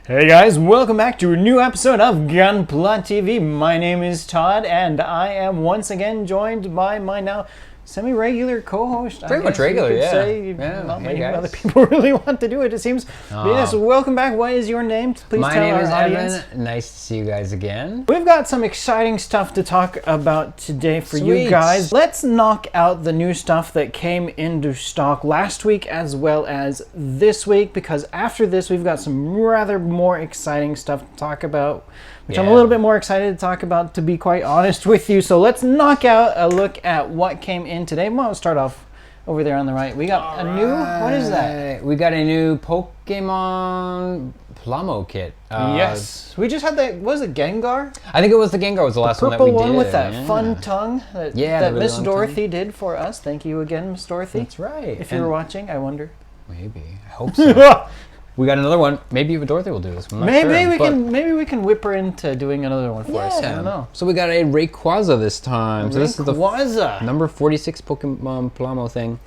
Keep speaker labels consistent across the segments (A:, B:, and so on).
A: Hey guys, welcome back to a new episode of Gunpla TV. My name is Todd, and I am once again joined by my now semi-regular co-host.
B: Pretty much regular, yeah.
A: Say.
B: Yeah,
A: Not
B: hey
A: many
B: guys.
A: other people really want to do it, it seems. But yes, welcome back. What is your name? Please
B: My
A: tell
B: name
A: our
B: is
A: audience.
B: Evan. Nice to see you guys again.
A: We've got some exciting stuff to talk about today for you
B: Sweet.
A: guys. Let's knock out the new stuff that came into stock last week as well as this week, because after this we've got some rather more exciting stuff to talk about, which I'm a little bit more excited to talk about, to be quite honest with you. So let's knock out a look at what came in today. We'll start off over there on the right. We got a new, what is that?
B: We got a new Pokemon Plamo kit.
A: Yes. We just had that, was it Gengar?
B: I think it was the Gengar was the last one that we
A: Purple
B: did.
A: one with that fun tongue that,
B: Yeah,
A: that
B: the really
A: Miss
B: long
A: Dorothy did for us. Thank you again, Miss Dorothy.
B: That's right.
A: If you were watching, I wonder.
B: Maybe. I hope so. We got another one. Maybe Dorothy will do this. I'm not sure,
A: Maybe we can whip her into doing another one for us. I don't know.
B: So we got a Rayquaza this time. So this is the
A: Rayquaza.
B: number 46 Pokemon Plamo thing.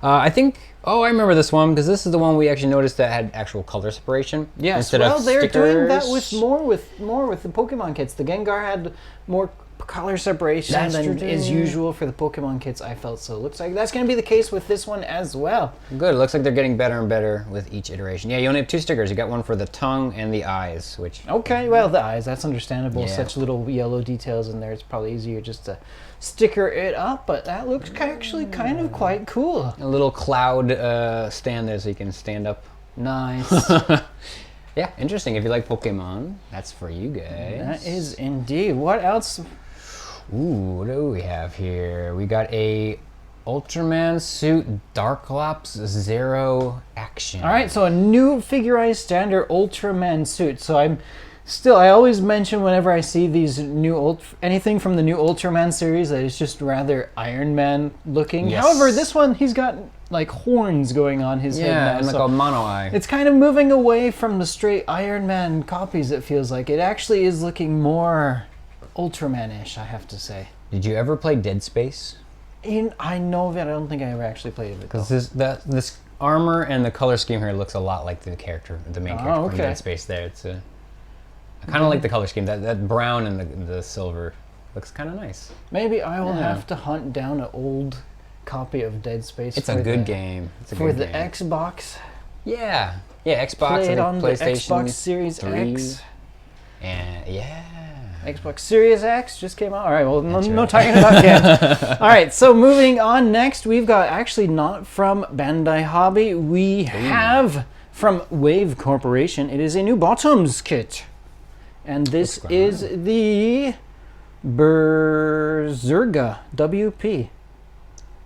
B: I think. Oh, I remember this one because this is the one we actually noticed that had actual color separation.
A: Yes.
B: Instead
A: Well,
B: of
A: they're
B: stickers.
A: doing that with more with the Pokemon kits. The Gengar had more color separation than is usual for the Pokemon kits, I felt. So it looks like that's going to be the case with this one as well.
B: Good. It looks like they're getting better and better with each iteration. Yeah, you only have two stickers. You got one for the tongue and the eyes, which...
A: Okay, well, the eyes, that's understandable.
B: Yeah.
A: Such little yellow details in there. It's probably easier just to sticker it up, but that looks actually kind of quite cool.
B: A little cloud stand there so you can stand up.
A: Nice.
B: Yeah, interesting. If you like Pokemon, that's for you guys.
A: That is indeed. What else?
B: Ooh, what do we have here? We got a Ultraman suit Darklops Zero action.
A: All right, so a new figurized standard Ultraman suit. So I always mention whenever I see these new anything from the new Ultraman series that it's just rather Iron Man looking.
B: Yes.
A: However, this one, he's got like horns going on his head now.
B: Yeah, and like a mono eye.
A: It's kind of moving away from the straight Iron Man copies, it feels like. It actually is looking more Ultraman-ish, I have to say.
B: Did you ever play Dead Space?
A: I know of it. I don't think I ever actually played it.
B: Because this armor and the color scheme here looks a lot like the main character from Dead Space there. I kind of like the color scheme. That brown and the silver looks kind of nice.
A: Maybe I will have to hunt down an old copy of Dead Space.
B: It's a good game.
A: For the Xbox.
B: Yeah, Xbox
A: Play it
B: and
A: on the
B: PlayStation
A: Xbox Series
B: 3.
A: X.
B: And yeah.
A: Xbox Series X just came out. All right, well, no talking about games. All right, so moving on next, we've got actually not from Bandai Hobby. We have from Wave Corporation. It is a new bottoms kit. And this is the Berserga WP.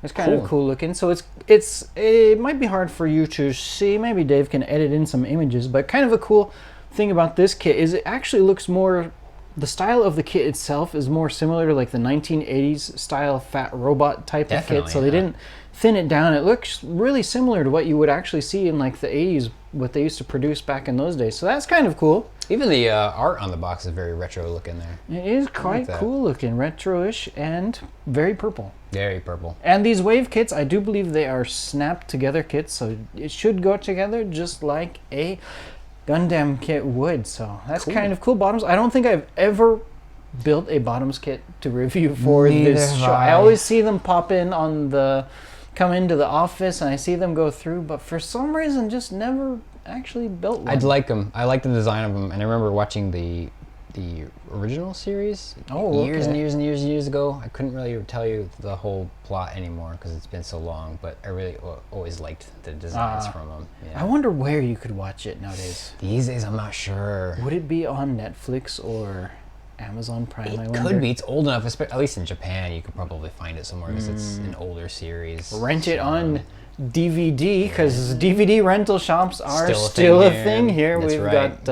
A: It's kind of cool looking. So it might be hard for you to see. Maybe Dave can edit in some images, but kind of a cool thing about this kit is it actually looks more, the style of the kit itself is more similar to like the 1980s style fat robot type of kit. So they didn't thin it down. It looks really similar to what you would actually see in like the 80s, what they used to produce back in those days. So that's kind of cool.
B: Even the art on the box is very retro looking there.
A: It is quite cool looking, retro-ish, and very purple.
B: Very purple.
A: And these wave kits, I do believe they are snapped together kits, so it should go together just like a Gundam kit would. So that's kind of cool. Bottoms, I don't think I've ever built a bottoms kit to review for this show. I always see them pop in come into the office and I see them go through, but for some reason just never actually built one.
B: I'd like them. I like the design of them, and I remember watching the original series years and years and years and years ago. I couldn't really tell you the whole plot anymore because it's been so long, but I really always liked the designs from them. Yeah.
A: I wonder where you could watch it nowadays.
B: These days, I'm not sure.
A: Would it be on Netflix or Amazon Prime?
B: It could be. It's old enough, at least in Japan. You could probably find it somewhere because it's an older series.
A: Rent it on DVD, because DVD rental shops are still a thing here. We've got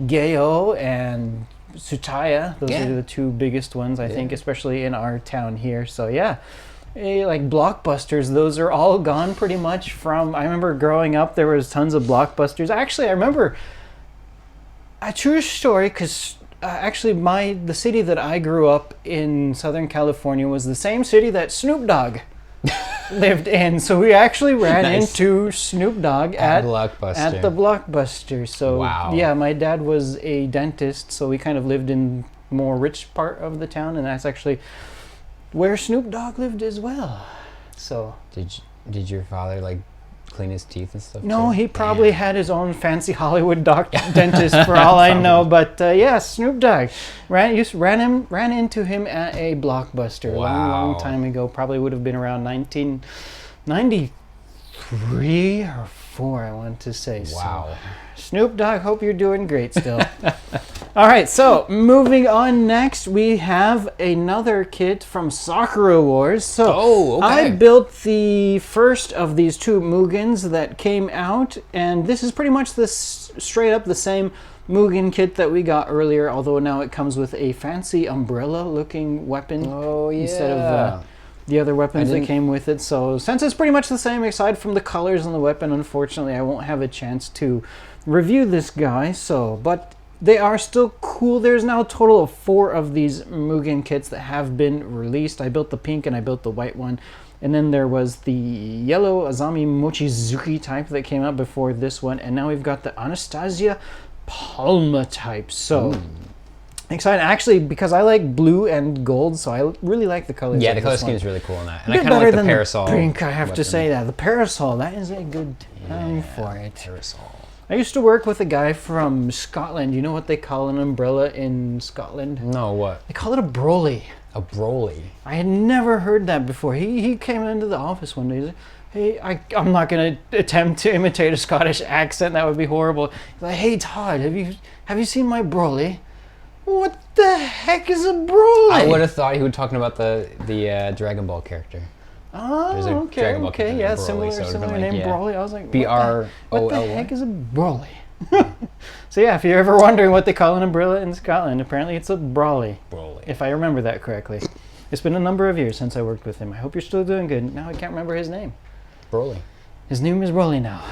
A: Gayo and Tsutaya. Those are the two biggest ones, I think, especially in our town here. So yeah, like Blockbusters, those are all gone pretty much from, I remember growing up, there was tons of Blockbusters. Actually, I remember a true story, because actually the city that I grew up in Southern California was the same city that Snoop Dogg lived in. So we actually ran into Snoop Dogg at the Blockbuster. So yeah, my dad was a dentist, so we kind of lived in more rich part of the town, and that's actually where Snoop Dogg lived as well. So
B: did your father like clean his teeth and stuff?
A: No,
B: too?
A: he probably had his own fancy Hollywood dentist for all I know. But yeah, Snoop Dogg ran into him at a Blockbuster a long time ago. Probably would have been around 1993 or 4, I want to say.
B: Wow.
A: So, Snoop Dogg, hope you're doing great still. All right, so moving on next, we have another kit from Sakura Wars. So I built the first of these 2 Mugens that came out, and this is pretty much straight up the same Mugen kit that we got earlier, although now it comes with a fancy umbrella-looking weapon instead of the other weapons that came with it. So since it's pretty much the same, aside from the colors on the weapon, unfortunately, I won't have a chance to review this guy. But they are still cool. There's now a total of 4 of these Mugen kits that have been released. I built the pink and I built the white one. And then there was the yellow Azami Mochizuki type that came out before this one. And now we've got the Anastasia Palma type. So excited, actually, because I like blue and gold, so I really like the colors.
B: Yeah, the color scheme is really cool in that. And
A: I
B: kind of like the parasol.
A: Pink, I have to say that. The parasol, that is a good term for it.
B: Parasol.
A: I used to work with a guy from Scotland. You know what they call an umbrella in Scotland?
B: No, what?
A: They call it a brolly.
B: A brolly?
A: I had never heard that before. He came into the office one day. He's like, hey, I'm not going to attempt to imitate a Scottish accent. That would be horrible. He's like, hey, Todd, have you seen my brolly? What the heck is a brolly?
B: I would have thought he was talking about the Dragon Ball character.
A: Oh, okay, yeah, similar name, Broly. I was like,
B: B-R-O-L-Y?
A: What the heck is a Broly? So yeah, if you're ever wondering what they call an umbrella in Scotland, apparently it's a Broly. If I remember that correctly. It's been a number of years since I worked with him. I hope you're still doing good. Now I can't remember his name.
B: Broly.
A: His name is Broly now.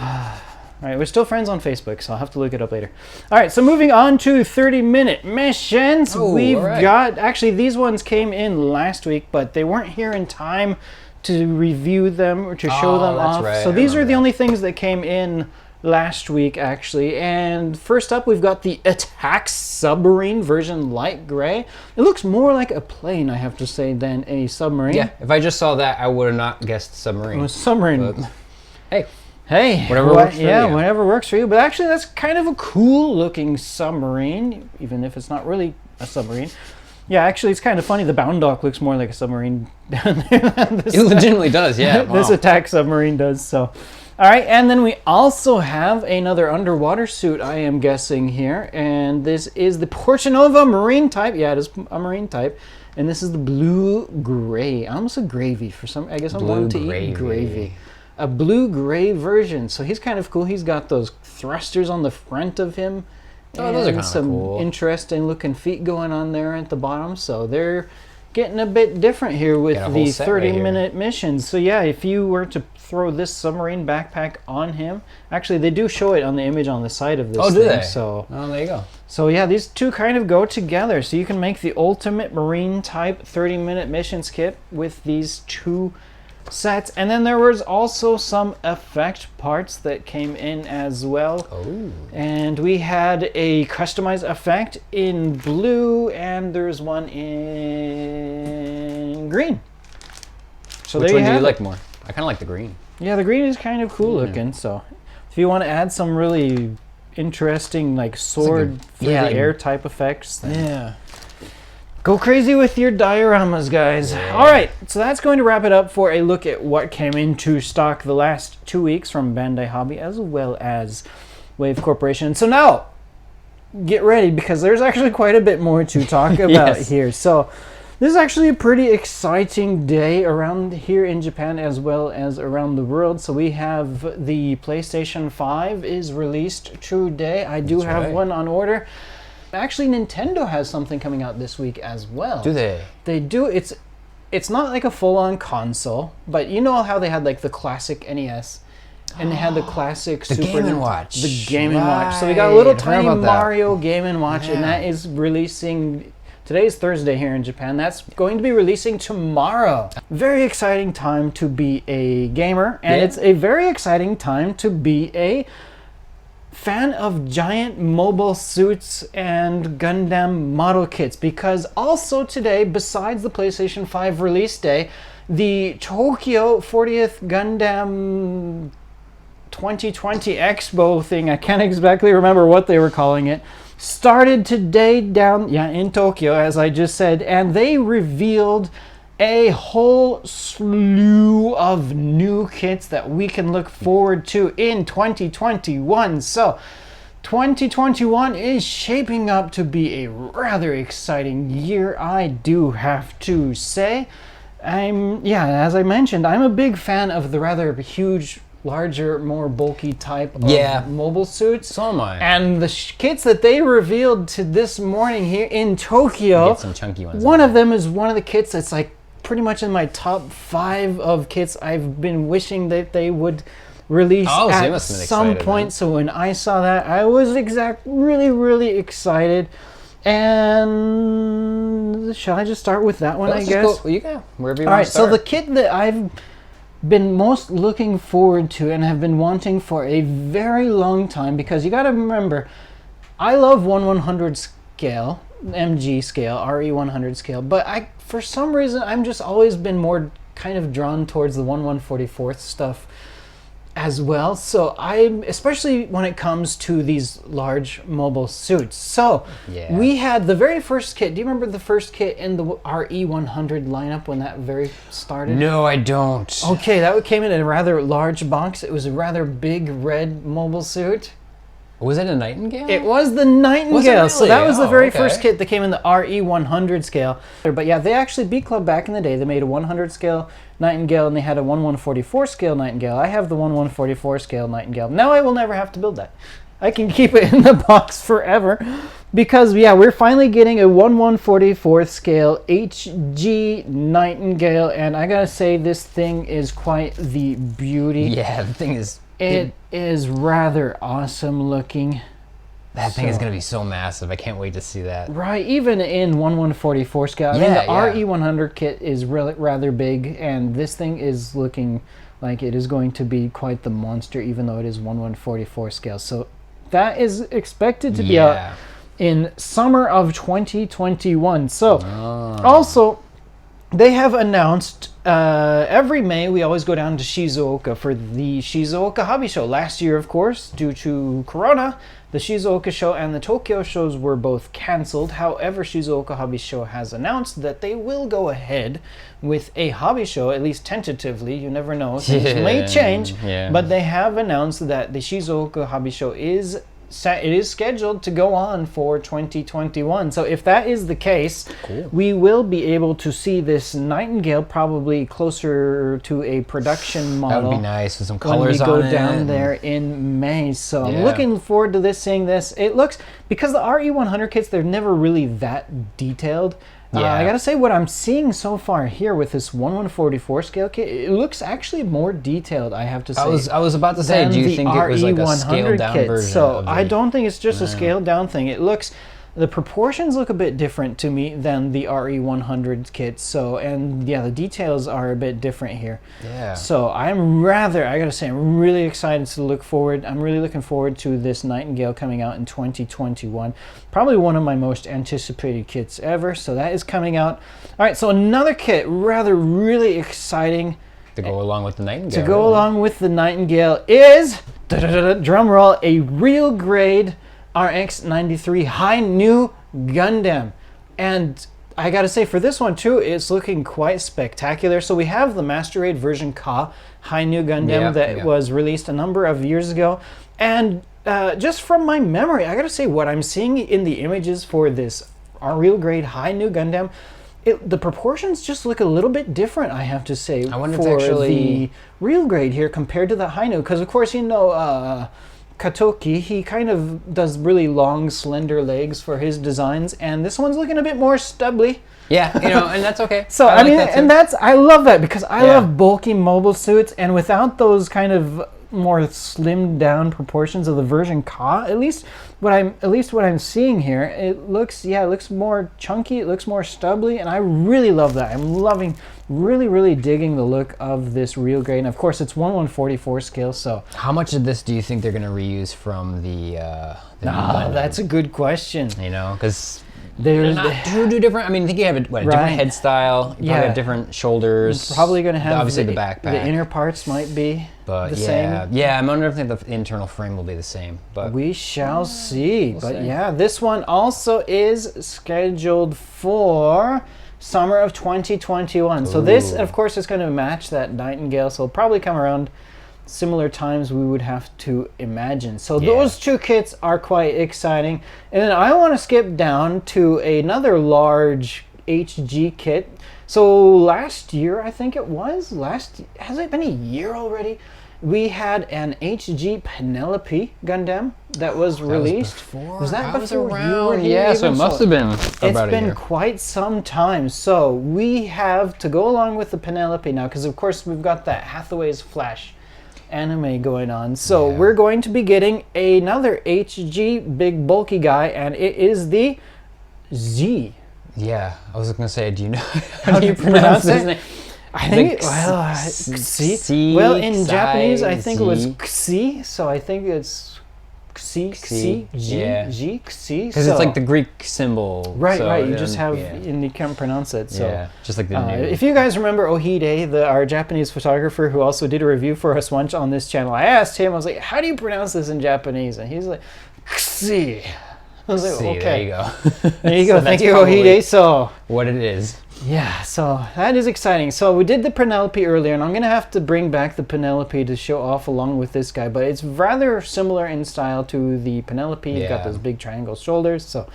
A: All right, we're still friends on Facebook, so I'll have to look it up later. All right, so moving on to 30-minute missions. We've got, actually, these ones came in last week, but they weren't here in time to review them or to show them off.
B: Right.
A: So these are the only things that came in last week, actually. And first up, we've got the Attack Submarine version light gray. It looks more like a plane, I have to say, than a submarine.
B: Yeah, if I just saw that, I would have not guessed submarine.
A: A submarine.
B: But,
A: hey,
B: whatever works for you.
A: Yeah, whatever works for you. But actually, that's kind of a cool looking submarine, even if it's not really a submarine. Yeah, actually, it's kind of funny. The bound dock looks more like a submarine down there.
B: It legitimately does, yeah.
A: This attack submarine does, so. All right, and then we also have another underwater suit, I am guessing here. And this is the Portanova marine type. Yeah, it is a marine type. And this is the blue-gray. I almost said gravy for some. I guess I'm going to eat gravy. A blue-gray version. So he's kind of cool. He's got those thrusters on the front of him.
B: Oh, those are kind of
A: some
B: cool.
A: Interesting looking feet going on there at the bottom. So they're getting a bit different here with the 30-minute missions. So yeah, if you were to throw this submarine backpack on him, actually they do show it on the image on the side of this thing.
B: Oh, do they?
A: So,
B: there you go.
A: So yeah, these two kind of go together. So you can make the ultimate marine type 30-minute missions kit with these two sets. And then there was also some effect parts that came in as well.
B: Oh.
A: And we had a customized effect in blue, and there's one in green. So
B: which
A: there
B: one do you
A: have
B: like more? I kind of like the green.
A: Yeah, the green is kind of cool looking. So if you want to add some really interesting like sword through the air type effects, then go crazy with your dioramas, guys. All right, so that's going to wrap it up for a look at what came into stock the last 2 weeks from Bandai Hobby as well as Wave Corporation. So now, get ready because there's actually quite a bit more to talk about here. So this is actually a pretty exciting day around here in Japan as well as around the world. So we have the PlayStation 5 is released today. I do have one on order. Actually, Nintendo has something coming out this week as well.
B: Do they?
A: They do. It's not like a full-on console, but you know how they had like the classic NES, and they had the classic
B: the
A: Super
B: Game & Watch.
A: The Game & Watch. So we got a little tiny Mario Game & Watch, and that is releasing Today's Thursday here in Japan. That's going to be releasing tomorrow. Very exciting time to be a gamer, and it's a very exciting time to be a fan of giant mobile suits and Gundam model kits, because also today, besides the PlayStation 5 release day, the Tokyo 40th Gundam 2020 Expo thing, I can't exactly remember what they were calling it, started today down in Tokyo, as I just said, and they revealed a whole slew of new kits that we can look forward to in 2021. So 2021 is shaping up to be a rather exciting year, I do have to say. As I mentioned, I'm a big fan of the rather huge, larger, more bulky type of mobile suits.
B: So am I.
A: And the kits that they revealed to this morning here in Tokyo,
B: get some chunky ones.
A: One of them is one of the kits that's like pretty much in my top 5 of kits I've been wishing that they would release at some point. So when I saw that, I was really excited. And shall I just start with that one? I guess.
B: You go wherever you
A: want
B: to start.
A: So the kit that I've been most looking forward to and have been wanting for a very long time, because you got to remember, I love 1/100 scale, MG scale, RE100 scale, but for some reason I'm just always been more kind of drawn towards the 1/144th stuff as well. So especially when it comes to these large mobile suits. So we had the very first kit. Do you remember the first kit in the RE100 lineup when that very started?
B: No, I don't.
A: Okay, that came in a rather large box. It was a rather big red mobile suit.
B: Was it a Nightingale?
A: It was the Nightingale.
B: Was it really?
A: So that was the very first kit that came in the RE100 scale. But yeah, they actually beat Club back in the day. They made a 100 scale Nightingale and they had a 1/144 scale Nightingale. I have the 1/144 scale Nightingale. Now I will never have to build that. I can keep it in the box forever, because we're finally getting a 1/144 scale HG Nightingale, and I gotta say, this thing is quite the beauty.
B: Yeah, the thing is...
A: It is rather awesome looking.
B: That thing is going to be so massive. I can't wait to see that.
A: Right, even in 1/144 scale. I mean, the RE100 kit is rather big, and this thing is looking like it is going to be quite the monster, even though it is 1/144 scale. So that is expected to be out in summer of 2021. So also, they have announced every May we always go down to Shizuoka for the Shizuoka Hobby Show. Last year, of course, due to Corona, the Shizuoka show and the Tokyo shows were both cancelled. However, Shizuoka Hobby Show has announced that they will go ahead with a hobby show, at least tentatively. You never know, things may change, but they have announced that the Shizuoka Hobby Show is scheduled to go on for 2021. So if that is the case, we will be able to see this Nightingale probably closer to a production model.
B: That would be nice with some colors on it.
A: When we go down there in May. So I'm looking forward to seeing this. It looks, because the RE100 kits, they're never really that detailed. I gotta say, what I'm seeing so far here with this 1/144 scale kit, it looks actually more detailed, I have to say.
B: I was about to say, do you think it was like a scaled down version?
A: So I don't think it's just a scaled down thing. It looks, the proportions look a bit different to me than the RE100 kit. So, and the details are a bit different here.
B: Yeah.
A: So I gotta say, I'm really excited to look forward. I'm really looking forward to this Nightingale coming out in 2021. Probably one of my most anticipated kits ever. So that is coming out. All right, so another kit, really exciting.
B: To go along with the Nightingale.
A: To go along with the Nightingale is, drum roll, a real grade RX-93 High Nu Gundam. And I gotta say, for this one too, it's looking quite spectacular. So we have the Master Raid version Ka High Nu Gundam that was released a number of years ago. And just from my memory, I gotta say, what I'm seeing in the images for this real grade High Nu Gundam, the proportions just look a little bit different, I have to say,
B: I wonder
A: for
B: if actually
A: the real grade here compared to the High Nu. Because of course, you know, Katoki, he kind of does really long, slender legs for his designs, and this one's looking a bit more stubbly.
B: Yeah, you know, and that's okay.
A: So I mean, I love that, because I love bulky mobile suits, and without those kind of more slimmed down proportions of the version Ka. At least what I'm seeing here, it looks more chunky, it looks more stubbly, and I really love that. I'm loving, really digging the look of this real grade. And of course, it's 1/144 scale. So
B: how much of this do you think they're going to reuse from the
A: that's a good question.
B: You know, because
A: they're
B: not too different. I mean, I think you have a different head style. You probably have different shoulders.
A: Probably going to have
B: obviously the backpack.
A: The inner parts might be the same.
B: Yeah, I'm wondering if the internal frame will be the same. But
A: we shall see.
B: We'll
A: but
B: see.
A: Yeah, this one also is scheduled for summer of 2021. Ooh. So this, of course, is going to match that Nightingale. So it'll probably come around similar times, we would have to imagine. So those two kits are quite exciting. And then I want to skip down to another large HG kit. So last year, I think it was, has it been a year already? We had an HG Penelope Gundam that was released.
B: Was that before
A: you were here?
B: Yeah, so it must have been about a year.
A: It's been quite some time. So we have to go along with the Penelope now, because of course we've got that Hathaway's Flash anime going on. So we're going to be getting another HG big bulky guy, and it is the Zee.
B: Yeah, I was going to say, do you know how do you pronounce his name?
A: I think well, in Japanese I think it was Xi, so I think it's Xi, G, Xi.
B: Because it's like the Greek symbol.
A: Right, so, right. You just have, and you can't pronounce it. So,
B: yeah, just like the new.
A: If you guys remember Ohide, our Japanese photographer who also did a review for us once on this channel, I asked him, I was like, how do you pronounce this in Japanese? And he's like, Xi. I was like, okay.
B: There you go.
A: There you go.
B: So
A: thank you, Ohide. So
B: what it is.
A: Yeah, so that is exciting. So we did the Penelope earlier, and I'm going to have to bring back the Penelope to show off along with this guy, but it's rather similar in style to the Penelope. You've got those big triangle shoulders, so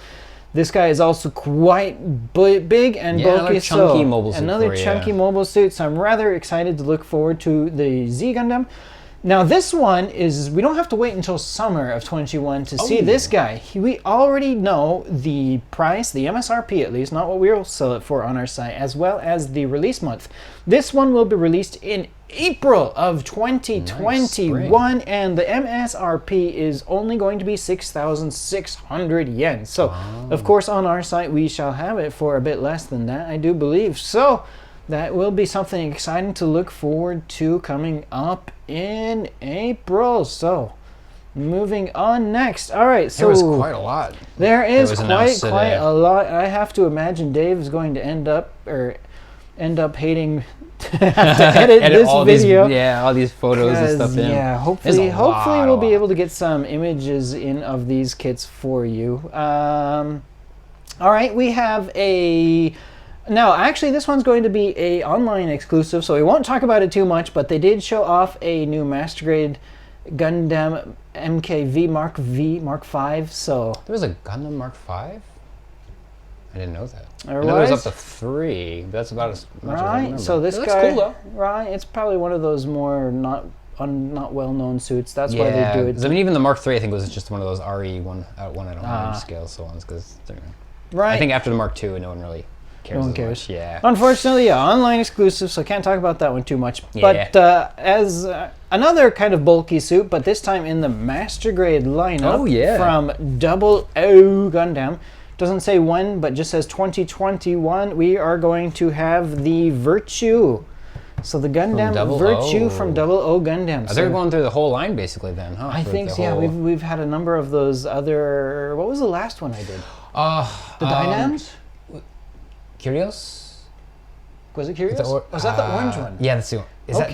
A: this guy is also quite big and bulky.
B: Another chunky mobile suit.
A: Another chunky mobile suit, so I'm rather excited to look forward to the Zee Gundam. Now this one is, we don't have to wait until summer of 2021 to see this guy. We already know the price, the MSRP at least, not what we'll sell it for on our site, as well as the release month. This one will be released in April of 2021, and the MSRP is only going to be 6,600 yen. So, of course, on our site we shall have it for a bit less than that, I do believe. So that will be something exciting to look forward to coming up in April. So, moving on next. All right, so
B: there was quite a lot.
A: There is quite a lot. I have to imagine Dave is going to end up hating to have to edit this
B: all
A: video.
B: All these photos and stuff in.
A: Yeah, hopefully we'll be able to get some images in of these kits for you. All right, we have a. Now, actually, this one's going to be a online exclusive, so we won't talk about it too much, but they did show off a new Master Grade Gundam MKV Mark V, so...
B: There was a Gundam Mark V? I didn't know that.
A: There
B: was up to 3. That's about as much as I remember.
A: So this guy... Cool, though. Right, it's probably one of those more not well-known suits. That's why they do it.
B: I mean, even the Mark III, I think, was just one of those RE 1 out of 100 scale ones, because... Right. I think after the Mark II, no one really...
A: No one cares.
B: Yeah.
A: Unfortunately, online exclusive, so can't talk about that one too much. Yeah. But as another kind of bulky suit, but this time in the Master Grade lineup from Double O Gundam. Doesn't say when, but just says 2021. We are going to have the Virtue. So the Gundam Virtue from Double O Gundam.
B: They're going through the whole line basically then, huh?
A: I think so, yeah. We've had a number of those other... What was the last one I did? The Dynams?
B: Curios?
A: Was it Curios? Was that the orange one?
B: Yeah, that's the one. Is
A: that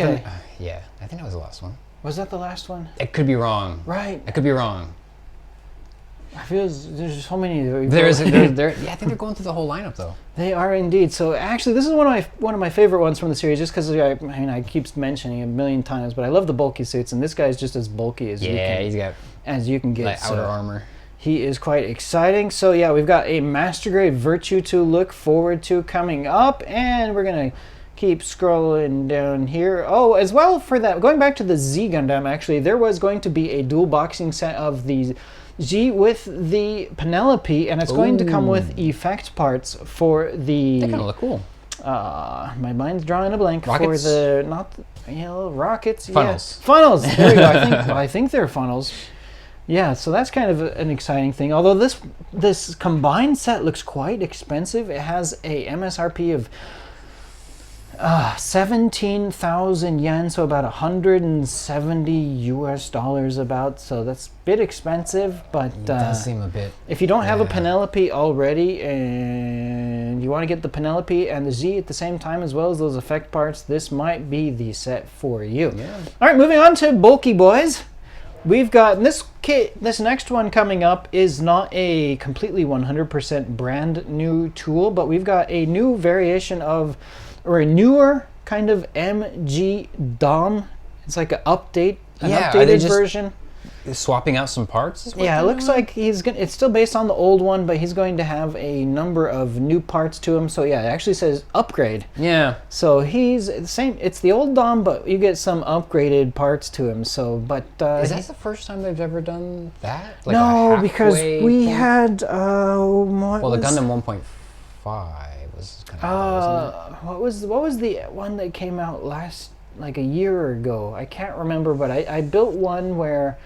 B: yeah, I think that was the last one.
A: Was that the last one?
B: It could be wrong.
A: Right.
B: It could be wrong.
A: I feel there's so many.
B: Yeah, I think they're going through the whole lineup though.
A: They are indeed. So actually, this is one of my favorite ones from the series, just because I keep mentioning it a million times, but I love the bulky suits, and this guy's just as bulky as
B: he's got
A: you can get.
B: Like outer armor.
A: He is quite exciting. So yeah, we've got a Master Grade Virtue to look forward to coming up, and we're gonna keep scrolling down here. Oh, as well for that, going back to the Zee Gundam, actually, there was going to be a dual boxing set of the Zee with the Penelope, and it's going to come with effect parts for the...
B: They kind of look cool.
A: My mind's drawing a blank
B: rockets?
A: for the rockets.
B: Funnels.
A: Yeah. Funnels. There we go. I think they're funnels. Yeah, so that's kind of an exciting thing. Although this combined set looks quite expensive. It has a MSRP of 17,000 yen, so about $170 about. So that's a bit expensive, but
B: it does seem a bit.
A: If you don't have a Penelope already and you want to get the Penelope and the Zee at the same time as well as those effect parts, this might be the set for you.
B: Yeah.
A: All right, moving on to bulky boys. We've got this kit. This next one coming up is not a completely 100% brand new tool, but we've got a new variation of, or a newer kind of MG DOM. It's like an updated version.
B: Swapping out some parts?
A: Yeah, it looks like it's still based on the old one, but he's going to have a number of new parts to him. So yeah, it actually says upgrade.
B: Yeah.
A: So he's the same. It's the old DOM, but you get some upgraded parts to him. So, but
B: is that the first time they've ever done that? Like
A: no, because we had
B: the Gundam 1.5 was kind of
A: what was the one that came out like a year ago? I can't remember, but I built one where.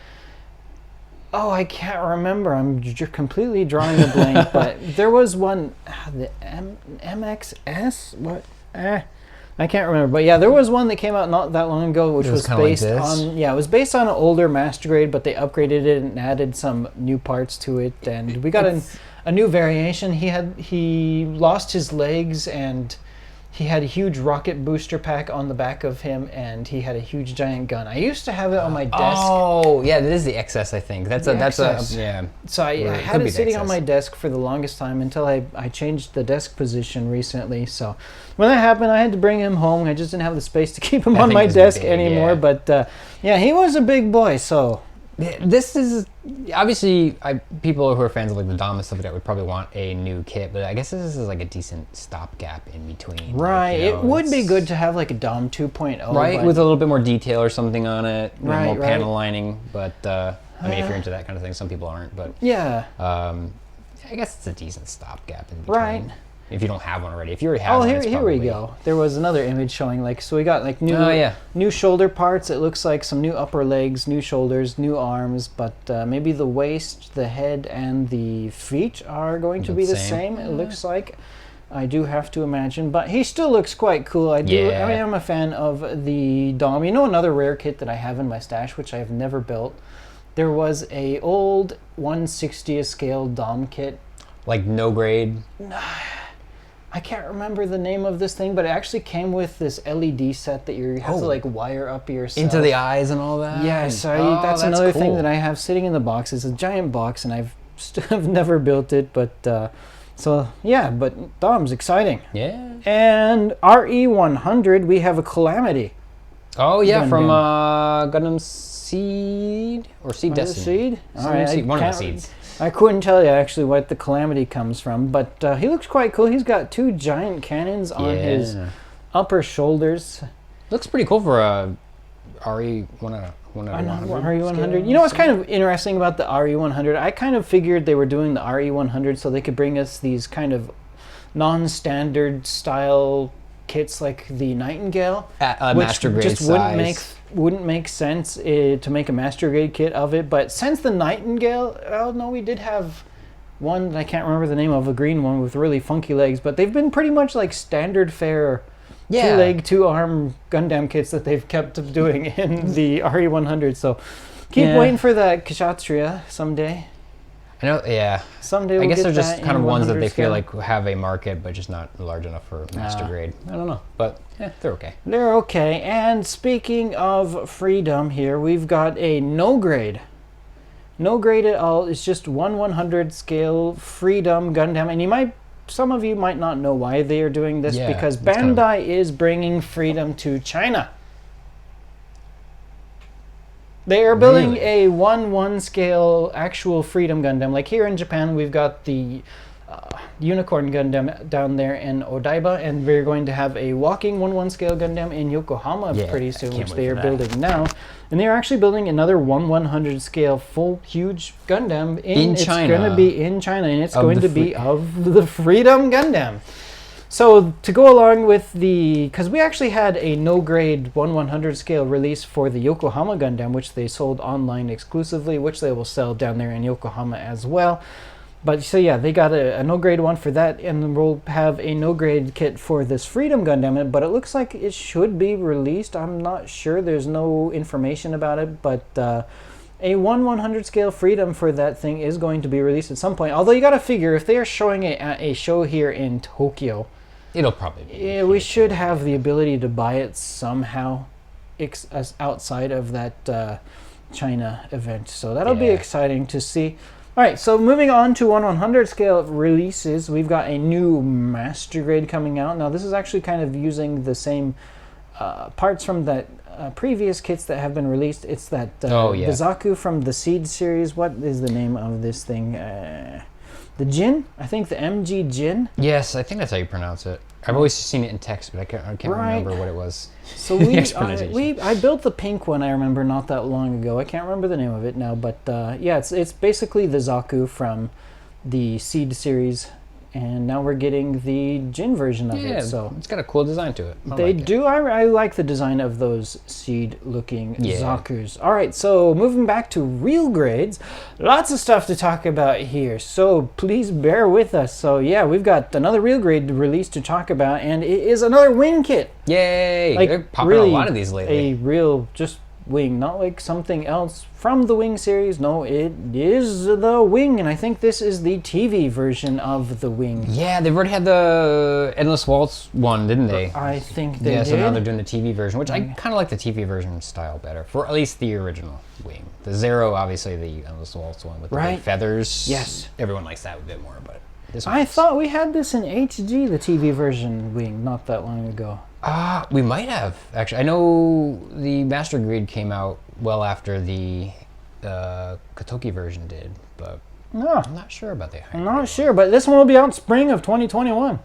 A: Oh, I can't remember. I'm completely drawing a blank. But there was one, the MXS. What? I can't remember. But yeah, there was one that came out not that long ago, which was based on. Yeah, it was based on an older Master Grade, but they upgraded it and added some new parts to it, and we got a new variation. He lost his legs and. He had a huge rocket booster pack on the back of him, and he had a huge giant gun. I used to have it on my desk.
B: Oh, yeah, that is the XS, I think. That's a yeah.
A: So I had it sitting on my desk for the longest time until I changed the desk position recently. So when that happened, I had to bring him home. I just didn't have the space to keep him on my desk anymore. Yeah. But yeah, he was a big boy. So.
B: This is obviously people who are fans of like the DOM and stuff like that would probably want a new kit, but I guess this is like a decent stopgap in between.
A: Right, like, it would be good to have like a DOM 2.0,
B: right, with a little bit more detail or something on it, more panel lining. But I mean, if you're into that kind of thing, some people aren't. But
A: yeah,
B: I guess it's a decent stopgap in between.
A: Right.
B: If you don't have one already, if you already have one,
A: here we go. There was another image showing so we got like new shoulder parts. It looks like some new upper legs, new shoulders, new arms, but maybe the waist, the head, and the feet are going to be the same. It looks like. I do have to imagine, but he still looks quite cool. I am a fan of the DOM. You know, another rare kit that I have in my stash, which I have never built. There was a old 1/60th scale DOM kit.
B: Like no grade.
A: I can't remember the name of this thing, but it actually came with this LED set that you have to like wire up yourself.
B: Into the eyes and all that?
A: Yeah, so that's another thing that I have sitting in the box. It's a giant box, and I've never built it, but so yeah, but DOM's exciting.
B: Yeah.
A: And RE100, we have a Calamity.
B: Oh yeah, from Gundam Seed or Seed Destiny.
A: Seed? All right,
B: one of the seeds.
A: I couldn't tell you actually what the Calamity comes from, but he looks quite cool. He's got two giant cannons on his upper shoulders.
B: Looks pretty cool for a RE100.
A: RE100. You know what's kind of interesting about the RE100? I kind of figured they were doing the RE100 so they could bring us these kind of non-standard style kits like the Nightingale, which
B: master grade
A: just
B: size.
A: wouldn't make sense to make a master grade kit of it. But since the Nightingale, we did have one that I can't remember the name of, a green one with really funky legs, but they've been pretty much like standard fare 2-leg, 2-arm Gundam kits that they've kept doing in the RE100. So keep waiting for that Kshatriya someday.
B: I know, yeah.
A: Someday we'll
B: I guess
A: get
B: they're just kind of ones that they
A: scale.
B: feel like have a market, but just not large enough for master grade. I don't know, but they're okay.
A: They're okay. And speaking of Freedom here, we've got a no grade. No grade at all. It's just 1/100 scale Freedom Gundam. And some of you might not know why they are doing this, because Bandai is bringing Freedom to China. They are building a 1/1 scale actual Freedom Gundam. Like here in Japan, we've got the Unicorn Gundam down there in Odaiba, and we're going to have a walking 1/1 scale Gundam in Yokohama pretty soon, which they are building now. And they are actually building another 1/100 scale full huge Gundam in China. It's going to be in China, and it's going to be of the Freedom Gundam. So to go along with because we actually had a no-grade 1/100 scale release for the Yokohama Gundam, which they sold online exclusively, which they will sell down there in Yokohama as well. But so yeah, they got a no-grade one for that, and we'll have a no-grade kit for this Freedom Gundam, but it looks like it should be released. I'm not sure. There's no information about it, but a 1/100 scale Freedom for that thing is going to be released at some point. Although you got to figure, if they are showing it at a show here in Tokyo,
B: it'll probably be.
A: Yeah, we should have the ability to buy it somehow outside of that China event. So that'll be exciting to see. All right, so moving on to 1/100 scale releases, we've got a new Master Grade coming out. Now, this is actually kind of using the same parts from that previous kits that have been released. It's that the Zaku from the Seed series. What is the name of this thing? The Jin? I think the MG Jin?
B: Yes, I think that's how you pronounce it. I've always seen it in text, but I can't remember what it was.
A: So I built the pink one, I remember, not that long ago. I can't remember the name of it now, but yeah, it's basically the Zaku from the Seed series, and now we're getting the Jin version of it. So
B: it's got a cool design to it.
A: I like the design of those seed-looking Zakus. All right, so moving back to real grades, lots of stuff to talk about here, so please bear with us. So yeah, we've got another real grade release to talk about, and it is another wing kit.
B: Yay! Like, they're popping a lot of these lately.
A: A real just wing, not like something else from the wing series. No, it is the wing, and I think this is the TV version of the wing.
B: Yeah, they've already had the Endless Waltz one, didn't they?
A: I think they did.
B: Yeah, so now they're doing the TV version, which I kind of like the TV version style better, for at least the original wing. The Zero, obviously, the Endless Waltz one with the big feathers.
A: Yes.
B: Everyone likes that a bit more, but this one
A: I thought we had this in HG, the TV version wing, not that long ago.
B: We might have, actually. I know the Master Grade came out well after the Kotoki version did, but I'm not sure about the
A: I'm not sure, but this one will be out spring of 2021.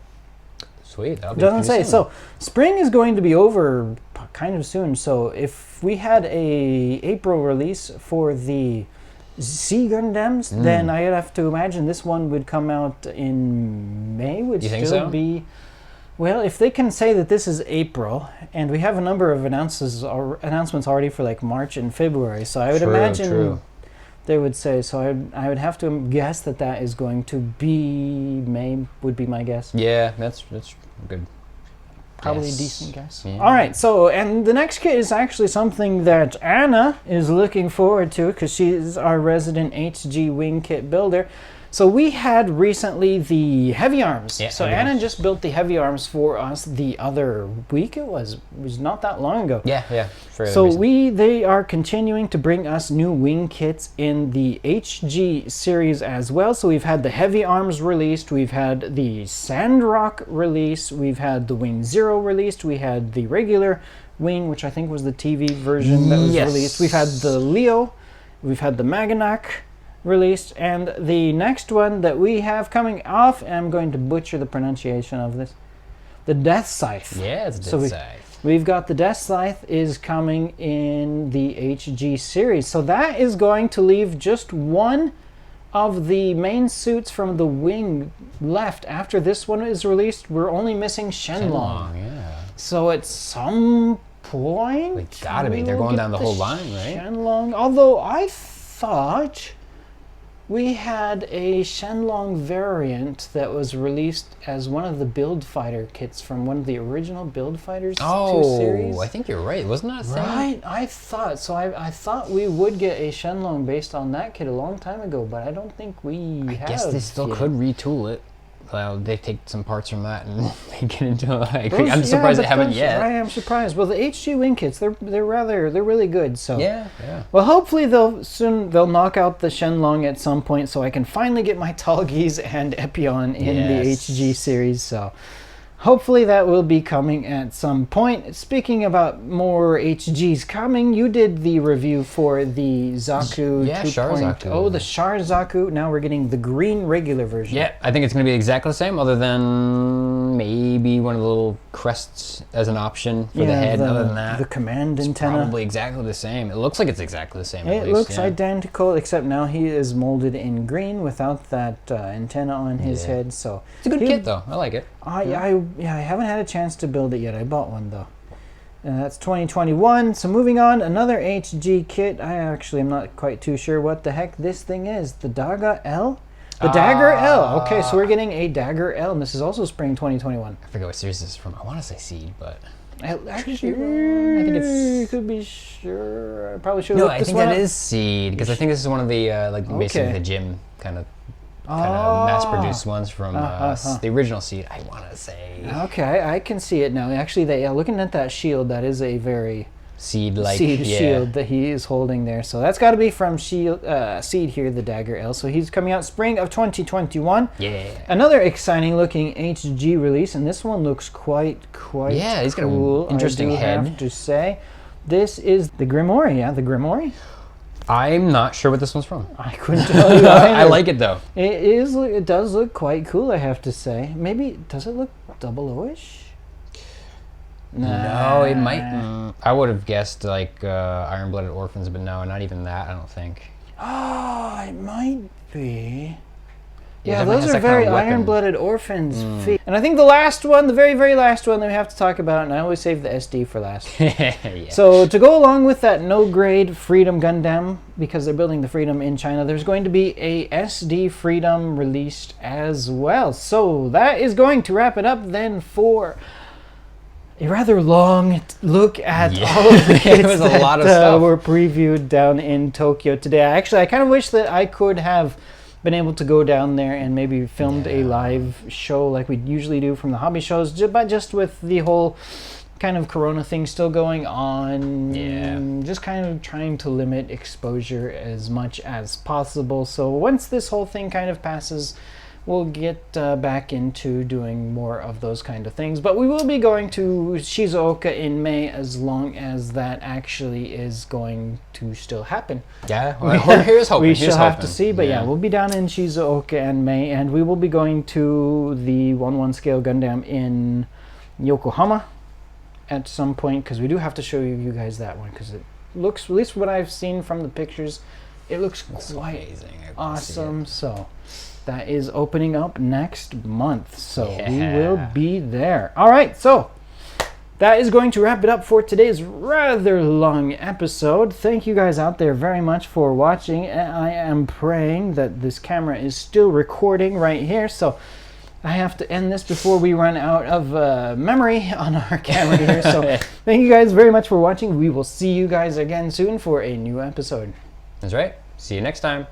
B: Sweet. That'll be
A: Doesn't say. Soon. So spring is going to be over kind of soon. So if we had a April release for the Zee Gundams, then I'd have to imagine this one would come out in May. Would
B: you
A: still
B: think so?
A: Be. Well, if they can say that this is April, and we have a number of announcements already for like March and February, so I would imagine they would say. So I would have to guess that is going to be May. Would be my guess.
B: Yeah, that's good.
A: Probably a decent guess. Yeah. All right, so and the next kit is actually something that Anna is looking forward to because she's our resident HG wing kit builder. So we had recently the heavy arms. Yeah, so Anna just built the heavy arms for us the other week. It was not that long ago.
B: Yeah.
A: So they are continuing to bring us new wing kits in the HG series as well. So we've had the heavy arms released. We've had the Sandrock release. We've had the Wing Zero released. We had the regular wing, which I think was the TV version that was released. We've had the Leo. We've had the Maganak released, and the next one that we have coming off, and I'm going to butcher the pronunciation of this, the Deathscythe.
B: Yeah, it's Deathscythe.
A: We've got the Deathscythe is coming in the HG series, so that is going to leave just one of the main suits from the wing left. After this one is released, we're only missing Shenlong.
B: Yeah.
A: So at some point,
B: they gotta be. They're going down the whole line, right?
A: Shenlong, although I thought we had a Shenlong variant that was released as one of the Build Fighter kits from one of the original Build Fighters 2 series.
B: Oh, I think you're right. Wasn't that a thing?
A: Right, I thought. So I thought we would get a Shenlong based on that kit a long time ago, but I don't think we have.
B: I guess they still could retool it. Well, they take some parts from that and make it into I'm surprised they haven't yet.
A: I am surprised. Well, the HG wing kits, they're really good. So
B: yeah.
A: Well, hopefully they'll knock out the Shenlong at some point, so I can finally get my Talgis and Epion in the HG series. So hopefully that will be coming at some point. Speaking about more HGs coming, you did the review for the Zaku 2.0. Oh, the Char Zaku. Now we're getting the green regular version.
B: Yeah, I think it's going to be exactly the same, other than maybe one of the little crests as an option for the head. Other than that,
A: the command
B: it's
A: antenna.
B: Probably exactly the same. It looks like it's exactly the same.
A: It looks identical, except now he is molded in green without that antenna on his head. So
B: it's a good kit, though. I like it.
A: I haven't had a chance to build it yet. I bought one though. That's 2021. So moving on, another HG kit. I actually am not quite too sure what the heck this thing is. The Dagger L? The Dagger L. Okay, so we're getting a Dagger L, and this is also spring 2021.
B: I forget what series this is from. I want to say Seed, but...
A: Actually,
B: I think it's...
A: You could be sure. I probably should
B: No,
A: look
B: I
A: this
B: think
A: one
B: that
A: up.
B: is Seed, because I think this is one of the, basically the gym kind of mass-produced ones from the original Seed, I want to say.
A: Okay, I can see it now. Actually, looking at that shield, that is a very...
B: Seed-like,
A: shield that he is holding there. So that's got to be from Seed here, the Dagger L. So he's coming out spring of 2021.
B: Yeah.
A: Another exciting looking HG release, and this one looks quite
B: yeah, he's
A: cool.
B: got an interesting head.
A: I have to say. This is the Gremory, the Gremory?
B: I'm not sure what this one's from.
A: I couldn't tell you either.
B: I like it though.
A: It does look quite cool, I have to say. Maybe, does it look 00-ish?
B: No, it might. I would have guessed like Iron-Blooded Orphans, but no, not even that. I don't think.
A: Oh, it might be.
B: Yeah,
A: those are very Iron-Blooded Orphans feet. And I think the last one, the very, very last one that we have to talk about, and I always save the SD for last.
B: Yeah.
A: So to go along with that no-grade Freedom Gundam, because they're building the Freedom in China, there's going to be a SD Freedom released as well. So that is going to wrap it up then for a rather long look at all of the kits
B: a lot of stuff.
A: Were previewed down in Tokyo today. I kind of wish that I could have been able to go down there and maybe filmed a live show like we usually do from the hobby shows, but just with the whole kind of corona thing still going on, just kind of trying to limit exposure as much as possible. So once this whole thing kind of passes, we'll get back into doing more of those kind of things. But we will be going to Shizuoka in May, as long as that actually is going to still happen.
B: Yeah, well, here's hoping.
A: We shall have to see, but we'll be down in Shizuoka in May, and we will be going to the 1/1 scale Gundam in Yokohama at some point, because we do have to show you guys that one, because it looks, at least what I've seen from the pictures, it looks quite amazing. Awesome. So that is opening up next month, so we will be there. All right, so that is going to wrap it up for today's rather long episode. Thank you guys out there very much for watching. I am praying that this camera is still recording right here, so I have to end this before we run out of memory on our camera here. So thank you guys very much for watching. We will see you guys again soon for a new episode.
B: That's right. See you next time.